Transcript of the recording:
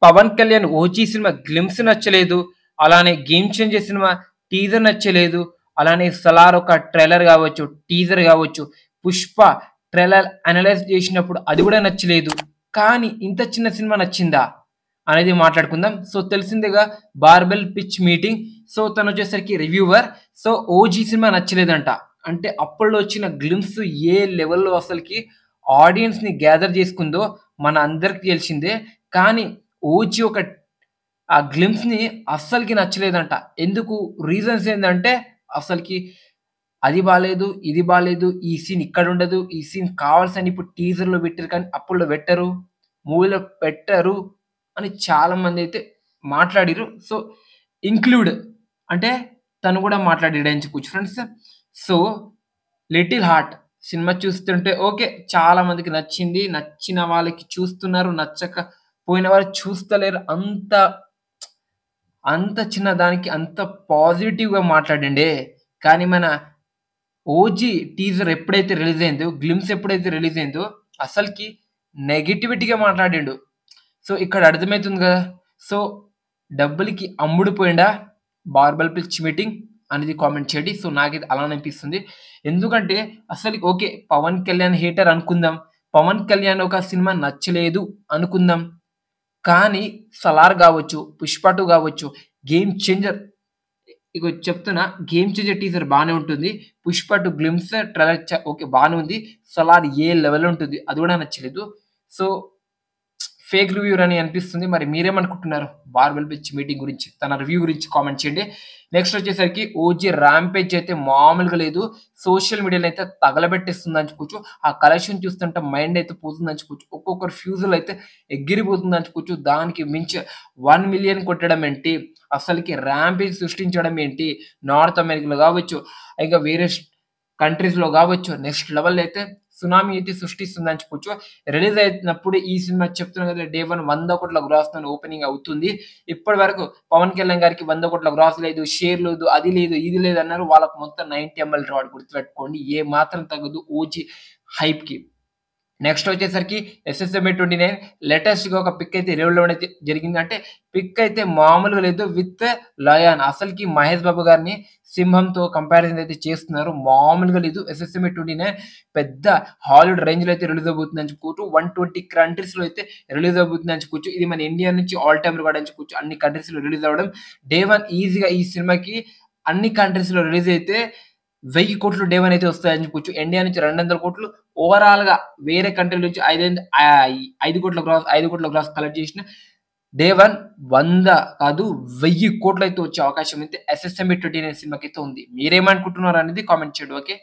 Pawan Kalyan 'OG' సినిమా glimpse నచ్చలేదు. అలానే 'గేమ్ చేంజర్' సినిమా టీజర్ నచ్చలేదు. అలానే 'సలార్' ఒక ట్రైలర్ గావచ్చు, టీజర్ గావచ్చు, 'పుష్ప' ట్రైలర్ అనలైజ్ చేసినప్పుడు అది గూడా నచ్చలేదు. కానీ ఇంత చిన్న సినిమా నచ్చిందా? అనేది మాట్లాడుకుందాం. సో తెలిసిందేగా 'బార్బెల్ పిచ్ మీటింగ్'. సో తనొచ్చేసరికి రివ్యూవర్. సో 'ఓజీ' సినిమా నచ్చలేదంట. అంటే అప్పట్లో వచ్చిన గ్లింప్స్ ఏ లెవెల్‌లో అసలకి ఆడియన్స్‌ని గ్యాదర్ చేసుకుందో మన అందరికి తెలిసిందే. కానీ 'ఓజీ' ఒక ఆ గ్లింప్స్‌ని అస్సలకి నచ్చలేదంట. ఎందుకు? రీజన్స్ ఏందంటే అసలకి అది బాలేదు, ఇది బాలేదు, ఈ సీన్ ఇక్కడుండదు, ఈ సీన్ కావాల్సని ఇప్పుడు టీజర్‌లో పెట్టిర్రు కానీ అప్పట్లో పెట్టరు, మూవీలో పెట్టరు అని చాలామందైతే మాట్లాడిర్రు. సో, ఇంక్లూడ్ అంటే తను కూడా మాట్లాడాడని చెప్పుకోవచ్చు friends. So, 'little heart' cinema చూస్తుంటే ఓకే. చాలా మందికి నచ్చింది. నచ్చిన వాళ్ళకి చూస్తున్నారు. నచ్చకపోయిన వాళ్ళు చూస్తలేరు. అంత చిన్న దానికి అంత పాజిటివ్‌గా మాట్లాడిండే. కానీ మన 'ఓజీ' టీజర్ ఎప్పుడైతే రిలీజ్ అయిందో, గ్లింప్స్ ఎప్పుడైతే రిలీజ్ అయిందో అసలకి నెగటివిటీగా మాట్లాడిండు. సో, ఇక్కడ అర్థమైతుంది గదా! సో, డబ్బులకి అమ్ముడు పోయిండా 'బార్బెల్ పిచ్ మీటింగ్' అనేది కామెంట్ చేయండి. సో, నాకైతే అలానే అనిపిస్తుంది. ఎందుకంటే అసలకి ఓకే. పవన్ కళ్యాణ్ హేటర్ అనుకుందాం. పవన్ కళ్యాణ్ ఒక సినిమా నచ్చలేదు అనుకుందాం. కానీ 'సలార్' గావచ్చు, 'పుష్ప 2' గావచ్చు, 'గేమ్ చేంజర్' ఇగో చెప్తున్నా 'గేమ్ చేంజర్' టీజర్ బానే ఉంటుంది. 'పుష్ప 2' గ్లింప్స్ ట్రైలర్ ఓకే బానే ఉంది. 'సలార్' ఏ లెవెల్‌లో ఉంటుంది. అది గూడా నచ్చలేదు. సో, ఫేక్ రివ్యూర్ అని అనిపిస్తుంది. మరి మీరేమనుకుంటున్నారు? 'బార్బెల్ పిచ్ మీటింగ్' గురించి? తన రివ్యూ గురించి కామెంట్ చేయండి. నెక్స్ట్ వచ్చేసరికి 'ఓజీ' ర్యాంపేజ్ అయితే మామూలుగా లేదు. సోషల్ మీడియాలో అయితే తగలబెట్టేస్తుందని చెప్పుకోవచ్చు. ఆ కలెక్షన్ చూస్తుంటే మైండ్ అయితే పోతుందని చెప్పుకోవచ్చు. ఒక్కొక్కరి ఫ్యూజులు అయితే ఎగిరిపోతుందని చెప్పుకోవచ్చు. దానికి మించి 1,000,000 కొట్టడం ఏంటి? అసలకి ర్యాంపేజ్ సృష్టించడం ఏంటి? నార్త్ అమెరికాలో గావచ్చు, ఇంకా వేరే కంట్రీస్‌లో గావచ్చు, నెక్స్ట్ లెవెల్ అయితే సునామీ అయితే సృష్టిస్తుందని చెప్పుకోవచ్చు. రిలీజ్ అయినప్పుడు ఈ సినిమా చెప్తున్నాను కదా! డే 1 100,00,00,000 గ్రాస్‌తోని ఓపెనింగ్ అవుతుంది. ఇప్పటి వరకు పవన్ కళ్యాణ్ గారికి 100,00,00,000 గ్రాస్ లేదు, షేర్ లేదు, అది లేదు, ఇది లేదు అన్నారు. వాళ్ళకి మొత్తం 90 ఎంఎల్ రాడ్ గుర్తుపెట్టుకోండి. ఏ మాత్రం తగ్గదు 'ఓజీ' హైప్‌కి. నెక్స్ట్ వచ్చేసరికి 'ఎస్ఎస్ఎంఏ 29' లేటెస్ట్‌గా ఒక పిక్ అయితే రివీల్ అవ్వడం అయితే జరిగింది. అంటే పిక్ అయితే మామూలుగా లేదు విత్ లయన్. అసలకి మహేష్ బాబు గారిని సింహంతో కంపారిజన్ అయితే చేస్తున్నారు. మామూలుగా లేదు. 'ఎస్ఎస్ఎంఏ 29' పెద్ద హాలీవుడ్ రేంజ్‌లో అయితే రిలీజ్ అవబోతుందని చెప్పుకోవచ్చు. 120 కంట్రీస్‌లో అయితే రిలీజ్ అవబోతుందని చెప్పుకోవచ్చు. ఇది మన ఇండియా నుంచి ఆల్ టైమ్ రికార్డ్ అని చెప్పుకోవచ్చు. అన్ని కంట్రీస్‌లో రిలీజ్ అవ్వడం. డే 1 ఈజీగా ఈ సినిమాకి అన్ని కంట్రీస్‌లో రిలీజ్ అయితే 1,000,00,00,000 డే 1 అయితే వస్తాయని చెప్పుకోవచ్చు. ఇండియా నుంచి 200,00,00,000 ఓవరాల్‌గా వేరే కంట్రీ నుంచి 5,00,00,000 గ్రాస్ కలెక్ట్ చేసిన డే 1 100 కాదు 1,000,00,00,000 అయితే వచ్చే అవకాశం అయితే 'ఎస్ఎస్ఎంఏ 29' సినిమాకైతే ఉంది. మీరేమనుకుంటున్నారు అనేది కామెంట్ చేయండి. ఓకే.